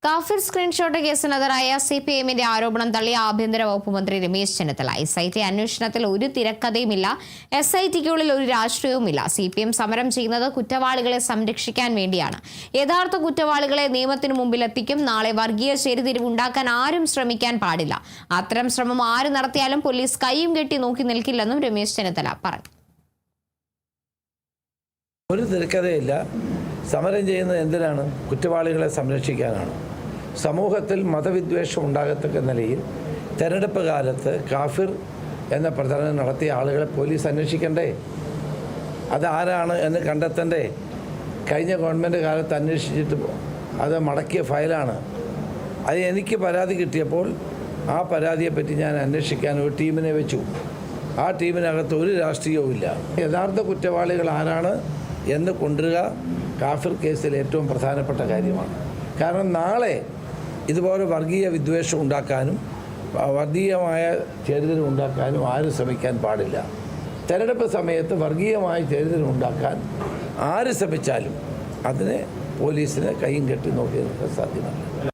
കാഫിർ സ്ക്രീൻഷോട്ട് കേസിനെതിരായ സിപിഎമ്മിന്റെ ആരോപണം തള്ളിയ ആഭ്യന്തര വകുപ്പ് മന്ത്രി രമേശ് ചെന്നിത്തല. SIT അന്വേഷണത്തിൽ ഒരു തിരക്കഥയുമില്ല, SITക്കുള്ളിൽ ഒരു രാഷ്ട്രീയവുമില്ല. CPM സമരം ചെയ്യുന്നത് കുറ്റവാളികളെ സംരക്ഷിക്കാൻ വേണ്ടിയാണ്. യഥാർത്ഥ കുറ്റവാളികളെ നിയമത്തിന് മുമ്പിൽ എത്തിക്കും. നാളെ വർഗീയ ചേരിതിരിവുണ്ടാക്കാൻ ആരും ശ്രമിക്കാൻ പാടില്ല. അത്തരം ശ്രമം ആര് നടത്തിയാലും പോലീസ് കൈയും കെട്ടി നോക്കി നിൽക്കില്ലെന്നും രമേശ് ചെന്നിത്തല പറഞ്ഞു. ഒരു തിരക്കഥയില്ല. സമരം ചെയ്യുന്നത് എന്തിനാണ്? കുറ്റവാളികളെ സംരക്ഷിക്കാനാണ്. സമൂഹത്തിൽ മതവിദ്വേഷം ഉണ്ടാകത്തക്ക നിലയിൽ തെരഞ്ഞെടുപ്പ് കാലത്ത് കാഫിർ എന്ന പ്രചരണം നടത്തിയ ആളുകളെ പോലീസ് അന്വേഷിക്കണ്ടേ? അത് ആരാണ് എന്ന് കണ്ടെത്തണ്ടേ? കഴിഞ്ഞ ഗവൺമെൻറ് കാലത്ത് അന്വേഷിച്ചിട്ട് അത് മടക്കിയ ഫയലാണ്. അത് എനിക്ക് പരാതി കിട്ടിയപ്പോൾ ആ പരാതിയെപ്പറ്റി ഞാൻ അന്വേഷിക്കാൻ ഒരു ടീമിനെ വെച്ചു. ആ ടീമിനകത്ത് ഒരു രാഷ്ട്രീയവുമില്ല. യഥാർത്ഥ കുറ്റവാളികൾ ആരാണ് എന്ന് കൊണ്ടുവരിക കാഫിർ കേസിൽ ഏറ്റവും പ്രധാനപ്പെട്ട കാര്യമാണ്. കാരണം നാളെ ഇതുപോലെ വർഗീയ വിദ്വേഷം ഉണ്ടാക്കാനും വർഗീയമായ ചേരിതിരിവ് ഉണ്ടാക്കാനും ആരും ശ്രമിക്കാൻ പാടില്ല. തെരഞ്ഞെടുപ്പ് സമയത്ത് വർഗീയമായ ചേരിതിരിവ് ഉണ്ടാക്കാൻ ആര് ശ്രമിച്ചാലും അതിനെ പോലീസിന് കൈയും കെട്ടി നോക്കി സാധ്യമല്ല.